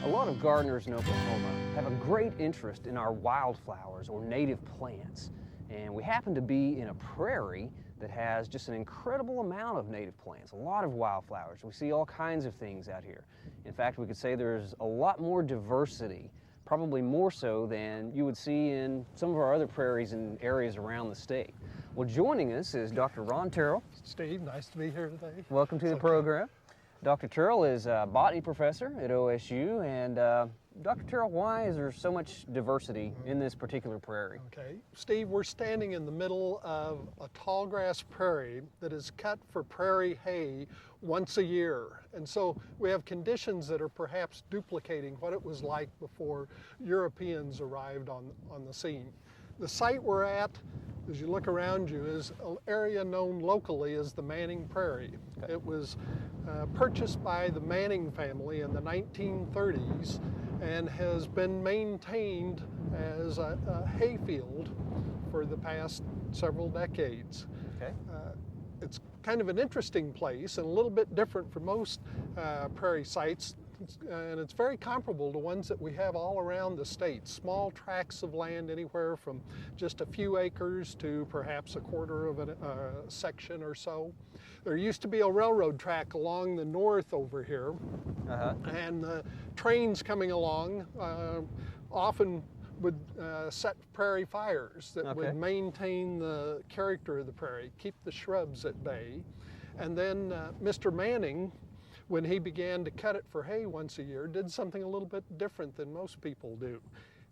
A lot of gardeners in Oklahoma have a great interest in our wildflowers or native plants. And we happen to be in a prairie that has just an incredible amount of native plants, a lot of wildflowers. We see all kinds of things out here. In fact, we could say there's a lot more diversity, probably more so than you would see in some of our other prairies and areas around the state. Well, joining us is Dr. Ron Tyrl. Steve, nice to be here today. Welcome to the program. Dr. Tyrl is a botany professor at OSU, and Dr. Tyrl, why is there so much diversity in this particular prairie? Okay, Steve, we're standing in the middle of a tall grass prairie that is cut for prairie hay once a year. And so we have conditions that are perhaps duplicating what it was like before Europeans arrived on the scene. The site we're at, as you look around you, is an area known locally as the Manning Prairie. Okay. It was purchased by the Manning family in the 1930s and has been maintained as a hayfield for the past several decades. Okay. It's kind of an interesting place and a little bit different from most prairie sites. And it's very comparable to ones that we have all around the state. Small tracts of land, anywhere from just a few acres to perhaps a quarter of a section or so. There used to be a railroad track along the north over here, and trains coming along often would set prairie fires that would maintain the character of the prairie, keep the shrubs at bay. And then Mr. Manning, when he began to cut it for hay once a year, did something a little bit different than most people do.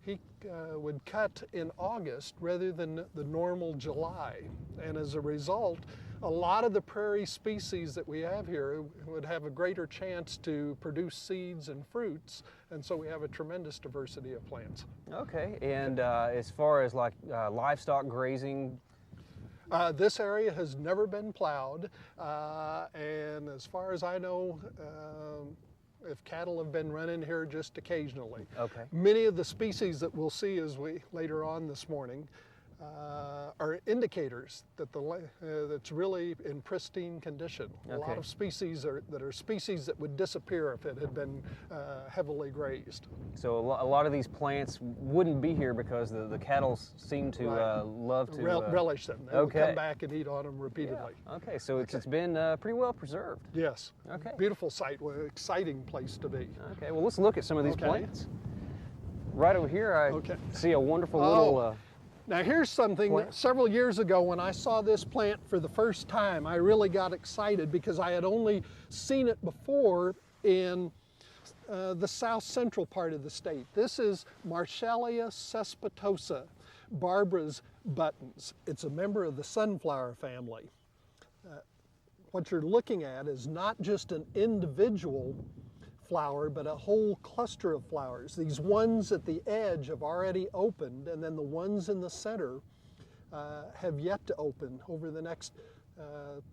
He would cut in August rather than the normal July. And as a result, a lot of the prairie species that we have here would have a greater chance to produce seeds and fruits. And so we have a tremendous diversity of plants. Okay, and as far as like livestock grazing, this area has never been plowed, and as far as I know, if cattle have been running here just occasionally. Okay. Many of the species that we'll see as we later on this morning are indicators that that's really in pristine condition. A lot of species that are species that would disappear if it had been heavily grazed. So a lot of these plants wouldn't be here because the cattle seem to love to relish them. They will come back and eat on them repeatedly. Yeah. Okay, so it's been pretty well preserved. Yes. Okay. Beautiful site, exciting place to be. Okay, well let's look at some of these plants. Right over here I see a wonderful little... Now here's something, several years ago when I saw this plant for the first time, I really got excited because I had only seen it before in the south central part of the state. This is Marshallia caespitosa, Barbara's buttons. It's a member of the sunflower family. What you're looking at is not just an individual flower, but a whole cluster of flowers. These ones at the edge have already opened, and then the ones in the center have yet to open. Over the next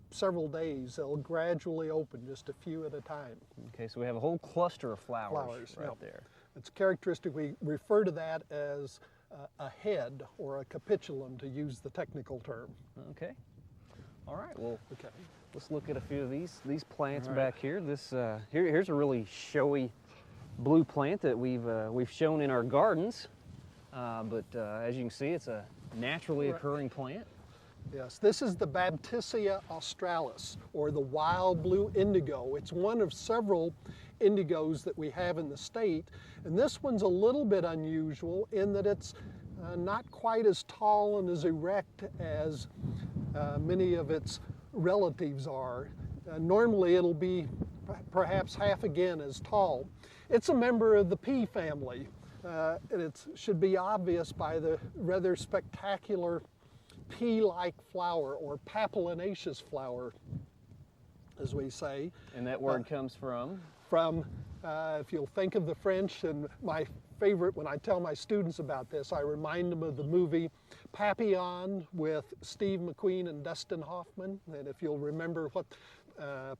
several days, they'll gradually open, just a few at a time. Okay, so we have a whole cluster of flowers right there. It's characteristic. We refer to that as a head or a capitulum, to use the technical term. Okay. All right. Well. Okay. Let's look at a few of these plants back here. This here's a really showy blue plant that we've shown in our gardens, but as you can see, it's a naturally occurring plant. Yes, this is the Baptisia australis, or the wild blue indigo. It's one of several indigos that we have in the state, and this one's a little bit unusual in that it's not quite as tall and as erect as many of its relatives are. Normally it'll be perhaps half again as tall. It's a member of the pea family, and it should be obvious by the rather spectacular pea-like flower, or papillinaceous flower, as we say. And that word comes from? If you'll think of the French, and my favorite, when I tell my students about this, I remind them of the movie Papillon with Steve McQueen and Dustin Hoffman. And if you'll remember, what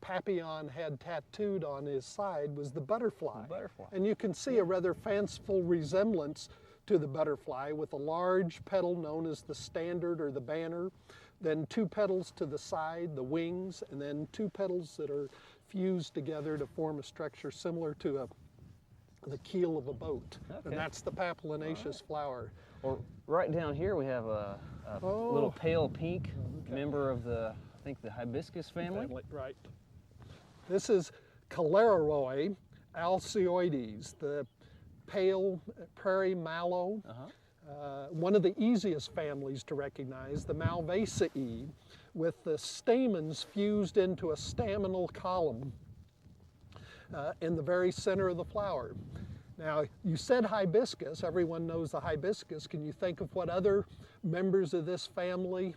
Papillon had tattooed on his side was the butterfly. And you can see a rather fanciful resemblance to the butterfly, with a large petal known as the standard or the banner, then two petals to the side, the wings, and then two petals that are fused together to form a structure similar to the keel of a boat. Okay. And that's the papilionaceous flower. Well, right down here we have a little pale pink member of the, I think, the hibiscus family. Right. This is Callirhoe alcaeoides, the pale prairie mallow. One of the easiest families to recognize, the Malvaceae, with the stamens fused into a staminal column in the very center of the flower. Now, you said hibiscus. Everyone knows the hibiscus. Can you think of what other members of this family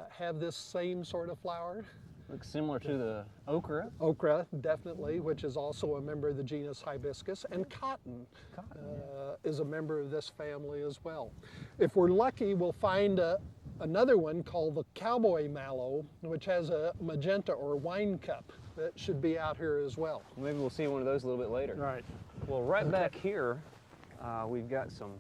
have this same sort of flower? Looks similar to the okra. Okra, definitely, which is also a member of the genus Hibiscus, and cotton, is a member of this family as well. If we're lucky, we'll find another one called the cowboy mallow, which has a magenta or wine cup that should be out here as well. Maybe we'll see one of those a little bit later. Right. Well, right back here, we've got some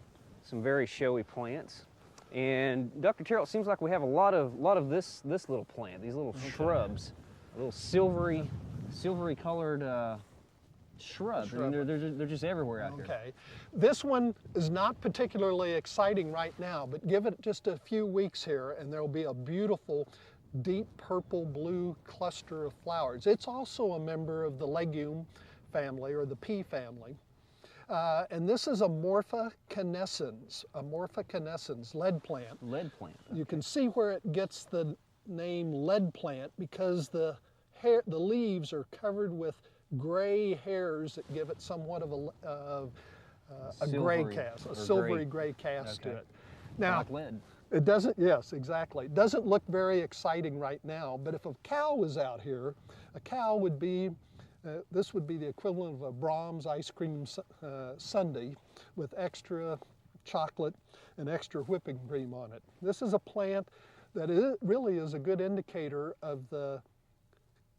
very showy plants. And Dr. Tyrl, it seems like we have a lot of this little plant, these little shrubs, little silvery colored shrubs. I mean, they're just everywhere out here. Okay. This one is not particularly exciting right now, but give it just a few weeks here and there'll be a beautiful deep purple blue cluster of flowers. It's also a member of the legume family or the pea family. And this is Amorpha canescens, lead plant. Lead plant. Okay. You can see where it gets the name lead plant because the leaves are covered with gray hairs that give it somewhat of a gray cast, a silvery gray cast to it. Now, like lead. It doesn't, yes, exactly. It doesn't look very exciting right now, but if a cow was out here, a cow would be this would be the equivalent of a Brahms ice cream sundae with extra chocolate and extra whipping cream on it. This is a plant that really is a good indicator of the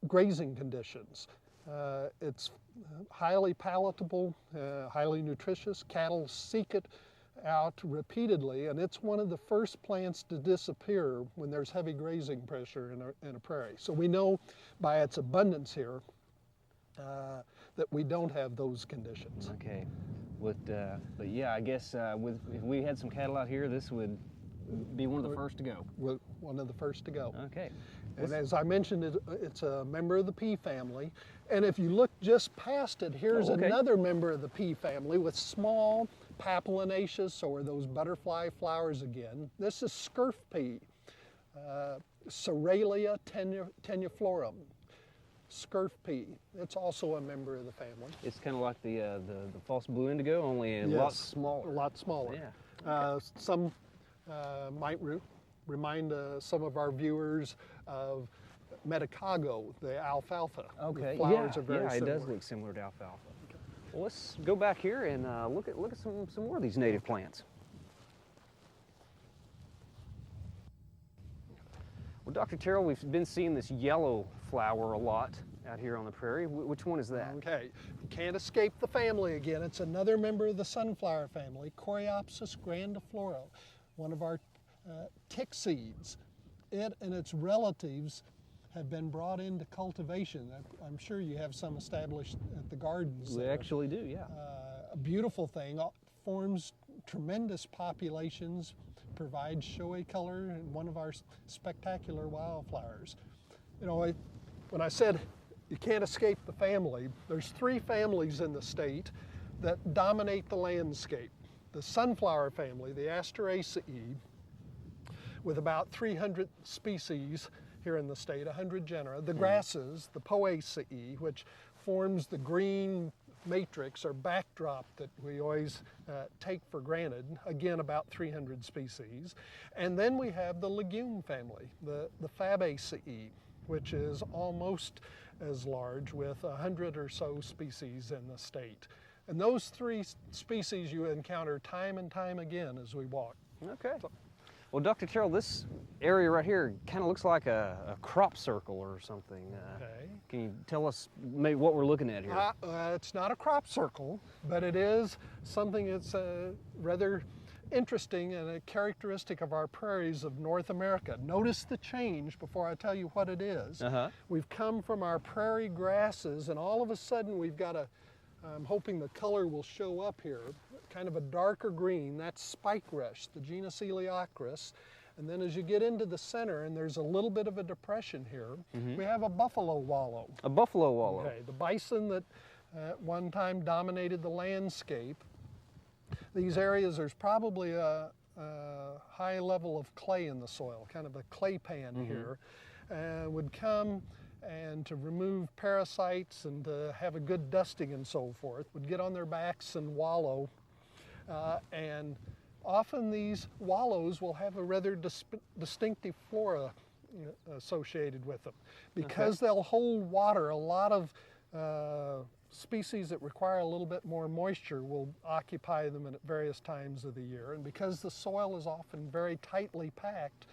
grazing conditions. It's highly palatable, highly nutritious. Cattle seek it out repeatedly, and it's one of the first plants to disappear when there's heavy grazing pressure in a prairie. So we know by its abundance here that we don't have those conditions. Okay, but yeah, I guess if we had some cattle out here, this would be one of the first to go. One of the first to go. Okay. And as I mentioned, it's a member of the pea family. And if you look just past it, here's another member of the pea family with small papilionaceous, or those butterfly flowers again. This is scurf pea, Soralia tenuiflorum. Scurf pea. It's also a member of the family. It's kind of like the false blue indigo, only a lot smaller. A lot smaller. Yeah. Some might remind some of our viewers of Medicago, the alfalfa. Okay. The flowers are very it similar. does look similar to alfalfa. Okay. Well, let's go back here and look at some more of these native plants. Well, Dr. Tyrl, we've been seeing this yellow flower a lot out here on the prairie. Which one is that? Okay, can't escape the family again. It's another member of the sunflower family, Coreopsis grandiflora, one of our tick seeds. It and its relatives have been brought into cultivation. I'm sure you have some established at the gardens. We actually do, yeah. A beautiful thing, forms tremendous populations, provides showy color, and one of our spectacular wildflowers. You know, when I said you can't escape the family, there's 3 families in the state that dominate the landscape. The sunflower family, the Asteraceae, with about 300 species here in the state, 100 genera. The grasses, the Poaceae, which forms the green matrix or backdrop that we always take for granted, again about 300 species. And then we have the legume family, the Fabaceae, which is almost as large with 100 or so species in the state. And those 3 species you encounter time and time again as we walk. Okay. Well, Dr. Tyrl, this area right here kind of looks like a crop circle or something. Okay. Can you tell us maybe what we're looking at here? It's not a crop circle, but it is something that's rather interesting and a characteristic of our prairies of North America. Notice the change before I tell you what it is. We've come from our prairie grasses, and all of a sudden we've got a I'm hoping the color will show up here. Kind of a darker green, that's Spikerush, the genus Eleocharis. And then as you get into the center, and there's a little bit of a depression here, we have a buffalo wallow. A buffalo wallow. Okay, the bison that at one time dominated the landscape. These areas, there's probably a high level of clay in the soil, kind of a clay pan here, would come and to remove parasites and to have a good dusting and so forth, would get on their backs and wallow. And often these wallows will have a rather distinctive flora associated with them. Because they'll hold water, a lot of species that require a little bit more moisture will occupy them at various times of the year. And because the soil is often very tightly packed,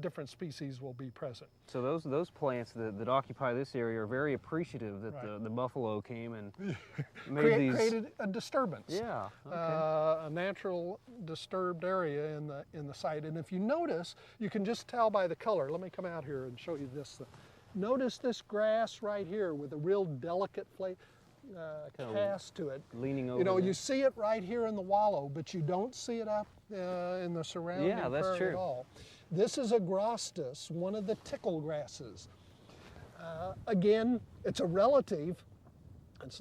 different species will be present. So those plants that occupy this area are very appreciative that the buffalo came and made created a disturbance. Yeah. A natural disturbed area in the site. And if you notice, you can just tell by the color. Let me come out here and show you this. Notice this grass right here with a real delicate cast to it. Leaning over. You know, you see it right here in the wallow, but you don't see it up in the surrounding prairie at all. This is Agrostis, one of the tickle grasses. Again, it's a relative. It's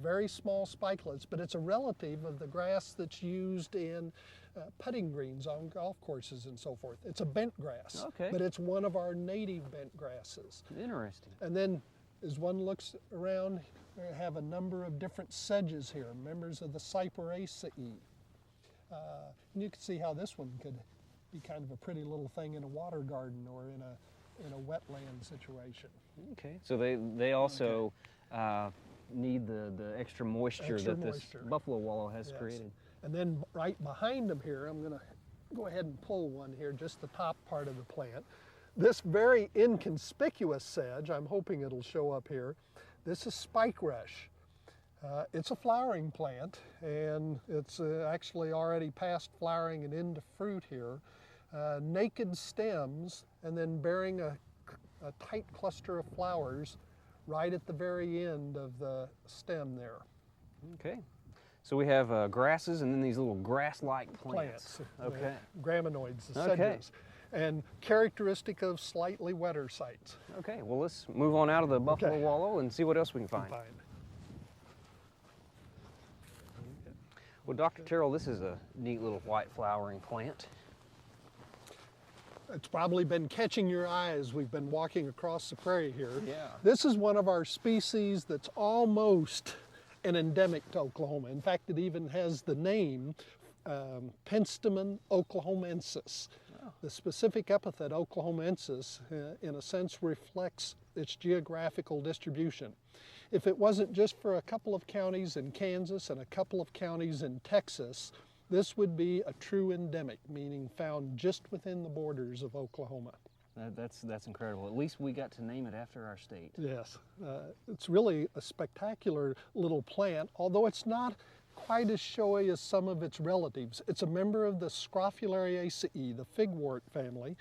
very small spikelets, but it's a relative of the grass that's used in putting greens on golf courses and so forth. It's a bent grass, but it's one of our native bent grasses. Interesting. And then as one looks around, we have a number of different sedges here, members of the Cyperaceae. And you can see how this one could be kind of a pretty little thing in a water garden or in a wetland situation. Okay, so they also need the extra moisture that this buffalo wallow has created. And then right behind them here, I'm going to go ahead and pull one here, just the top part of the plant. This very inconspicuous sedge, I'm hoping it'll show up here. This is Spikerush. It's a flowering plant, and it's actually already past flowering and into fruit here. Naked stems, and then bearing a tight cluster of flowers right at the very end of the stem there. Okay. So we have grasses and then these little grass-like plants. Okay. Graminoids, the sedges. And characteristic of slightly wetter sites. Okay, well let's move on out of the buffalo wallow and see what else we can find. Well, Dr. Tyrl, this is a neat little white flowering plant. It's probably been catching your eye as we've been walking across the prairie here. Yeah. This is one of our species that's almost an endemic to Oklahoma. In fact, it even has the name Penstemon oklahomensis. Oh. The specific epithet oklahomensis, in a sense, reflects its geographical distribution. If it wasn't just for a couple of counties in Kansas and a couple of counties in Texas, this would be a true endemic, meaning found just within the borders of Oklahoma. That's incredible. At least we got to name it after our state. Yes. It's really a spectacular little plant, although it's not quite as showy as some of its relatives. It's a member of the Scrophulariaceae, the figwort family.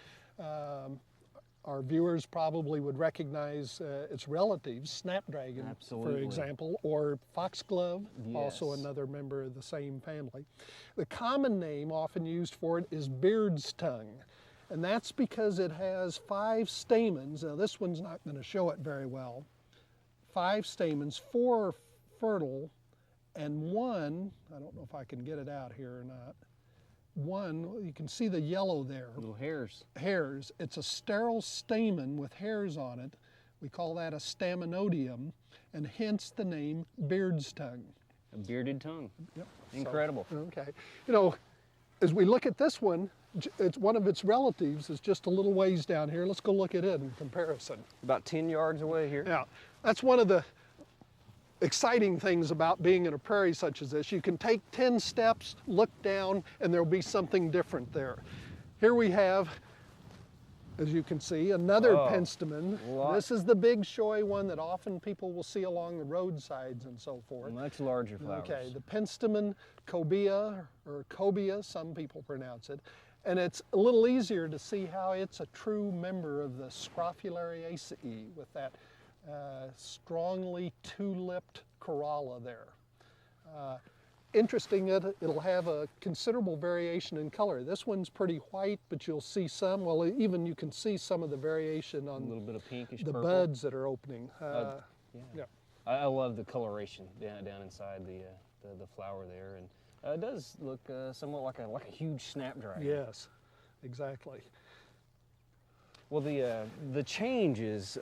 Our viewers probably would recognize its relatives, snapdragon, for example, or foxglove, also another member of the same family. The common name often used for it is beard's tongue, and that's because it has 5 stamens. Now this one's not going to show it very well. 5 stamens, 4 are fertile, and 1, I don't know if I can get it out here or not, 1, you can see the yellow there. Little hairs. Hairs. It's a sterile stamen with hairs on it. We call that a staminodium, and hence the name beard's tongue. A bearded tongue. Yep. Incredible. So, okay. You know, as we look at this one, it's one of its relatives is just a little ways down here. Let's go look at it in comparison. About 10 yards away here. Yeah. That's one of the exciting things about being in a prairie such as this. You can take 10 steps, look down, and there'll be something different there. Here we have, as you can see, another Penstemon. This is the big showy one that often people will see along the roadsides and so forth. Much larger flowers. Okay, the Penstemon cobea, or cobea, some people pronounce it. And it's a little easier to see how it's a true member of the Scrophulariaceae with that strongly two-lipped corolla there. Interesting, it'll have a considerable variation in color. This one's pretty white, but you'll see some, well, even you can see some of the variation on a little bit of pinkish the purple. buds that are opening. Yeah. I love the coloration down inside the flower there, and it does look somewhat like a huge snapdragon. Yes, exactly. Well, the change is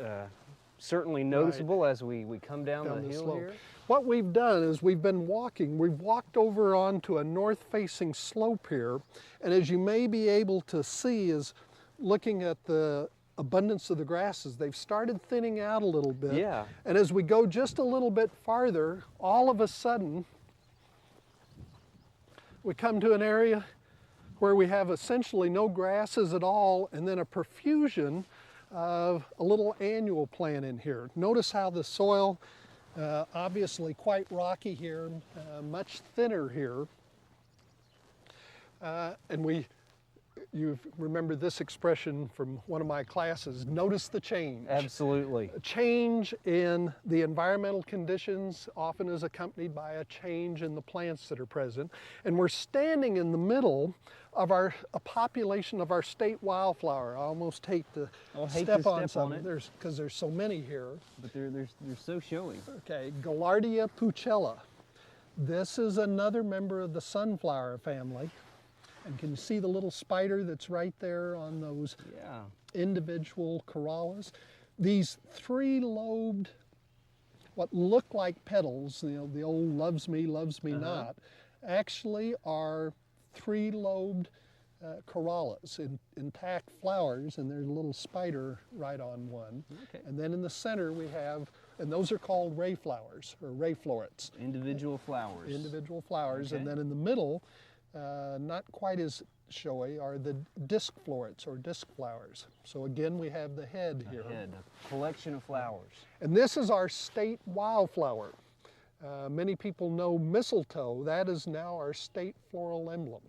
certainly noticeable as we come down the hill slope here. What we've done is we've walked over onto a north-facing slope here, and as you may be able to see is looking at the abundance of the grasses, they've started thinning out a little bit. Yeah. And as we go just a little bit farther, all of a sudden, we come to an area where we have essentially no grasses at all, and then a profusion of a little annual plant in here. Notice how the soil, obviously quite rocky here, much thinner here. And you remember this expression from one of my classes, notice the change. Absolutely. A change in the environmental conditions often is accompanied by a change in the plants that are present. And we're standing in the middle of a population of our state wildflower. I almost hate to step on some, because there's so many here. But they're so showy. Okay, Gaillardia pulchella. This is another member of the sunflower family. And can you see the little spider that's right there on those individual corollas? These three-lobed, what look like petals, the old loves me not, actually are three-lobed corollas, intact flowers, and there's a little spider right on one. Okay. And then in the center we have, and those are called ray flowers, or ray florets. Individual flowers. Individual flowers, okay. And then in the middle, not quite as showy, are the disc florets, or disc flowers. So again, we have the head here. A collection of flowers. And this is our state wildflower. Many people know mistletoe. That is now our state floral emblem.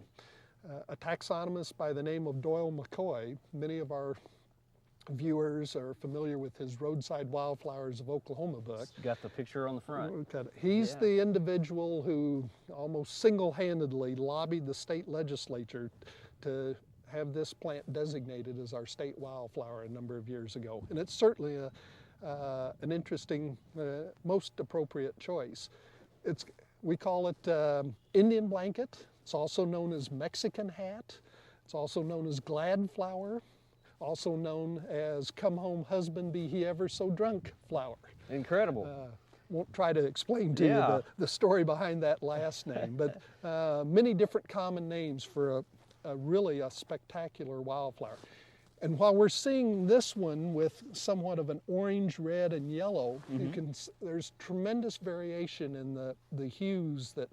A taxonomist by the name of Doyle McCoy, many of our viewers are familiar with his Roadside Wildflowers of Oklahoma book. Got the picture on the front. He's the individual who almost single-handedly lobbied the state legislature to have this plant designated as our state wildflower a number of years ago. And it's certainly an interesting, most appropriate choice. We call it Indian blanket. It's also known as Mexican hat. It's also known as glad flower. Also known as come home husband be he ever so drunk flower. Incredible. Won't try to explain to you the story behind that last name, but many different common names for really a spectacular wildflower. And while we're seeing this one with somewhat of an orange, red, and yellow, there's tremendous variation in the hues that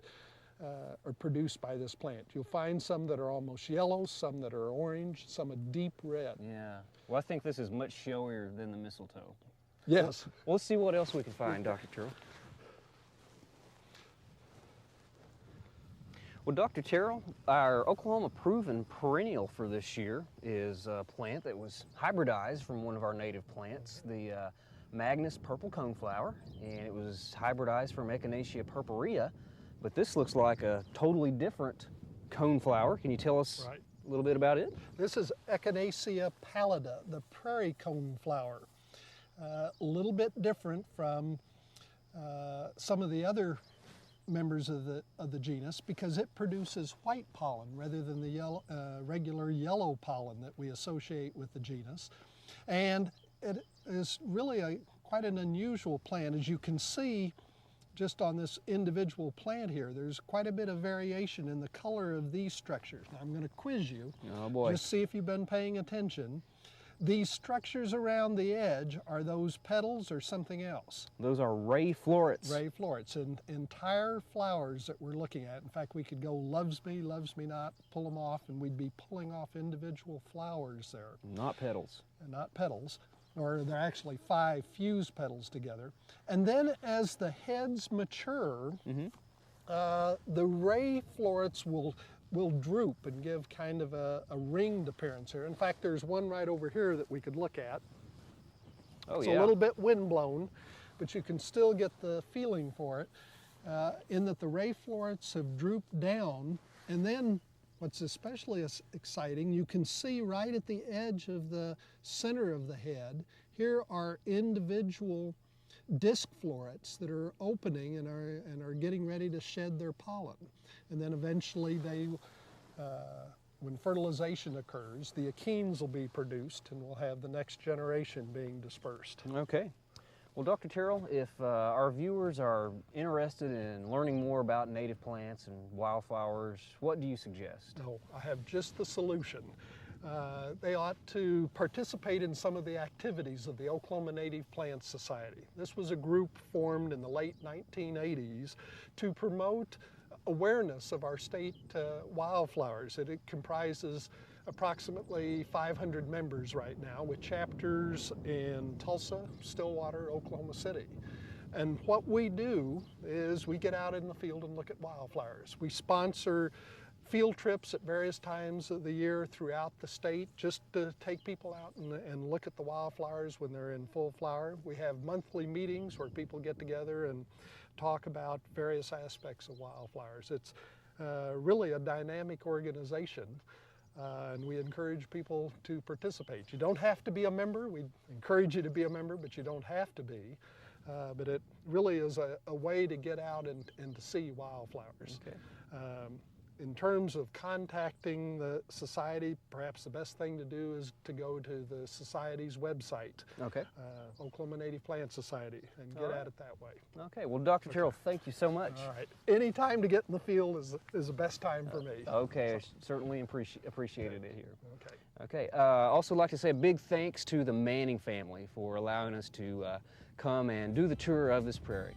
are produced by this plant. You'll find some that are almost yellow, some that are orange, some a deep red. Yeah. Well, I think this is much showier than the mistletoe. Yes. Well, let's see what else we can find, Dr. Tyrl. Well, Dr. Tyrl, our Oklahoma proven perennial for this year is a plant that was hybridized from one of our native plants, the Magnus purple coneflower, and it was hybridized from Echinacea purpurea. But this looks like a totally different coneflower. Can you tell us a little bit about it? This is Echinacea pallida, the prairie coneflower. A little bit different from some of the other members of the genus because it produces white pollen rather than the regular yellow pollen that we associate with the genus. And it is really quite an unusual plant. As you can see, just on this individual plant here, there's quite a bit of variation in the color of these structures. Now I'm going to quiz you. Oh boy. Just see if you've been paying attention. These structures around the edge, are those petals or something else? Those are ray florets. Ray florets, and entire flowers that we're looking at. In fact, we could go loves me not, pull them off, and we'd be pulling off individual flowers there. Not petals. And not petals. Or they're actually 5 fused petals together. And then as the heads mature, the ray florets will droop and give kind of a ringed appearance here. In fact, there's one right over here that we could look at. Oh, it's a little bit windblown. but you can still get the feeling for it in that the ray florets have drooped down, and then what's especially exciting, you can see right at the edge of the center of the head, here are individual disc florets that are opening and are getting ready to shed their pollen. And then eventually they, when fertilization occurs, the achenes will be produced and we'll have the next generation being dispersed. Okay. Well, Dr. Tyrl, if our viewers are interested in learning more about native plants and wildflowers, what do you suggest? Oh, I have just the solution. They ought to participate in some of the activities of the Oklahoma Native Plant Society. This was a group formed in the late 1980s to promote awareness of our state wildflowers. It comprises approximately 500 members right now, with chapters in Tulsa, Stillwater, Oklahoma City. And what we do is we get out in the field and look at wildflowers. We sponsor field trips at various times of the year throughout the state just to take people out and look at the wildflowers when they're in full flower. We have monthly meetings where people get together and talk about various aspects of wildflowers. It's really a dynamic organization. And we encourage people to participate. You don't have to be a member. We encourage you to be a member, but you don't have to be. But it really is a way to get out and to see wildflowers. Okay. In terms of contacting the society, perhaps the best thing to do is to go to the society's website, okay. Oklahoma Native Plant Society, and get at it that way. Okay, well, Dr. Tyrl, thank you so much. All right, any time to get in the field is the best time for me. Okay, I certainly appreciated it here. Okay. Okay, also like to say a big thanks to the Manning family for allowing us to come and do the tour of this prairie.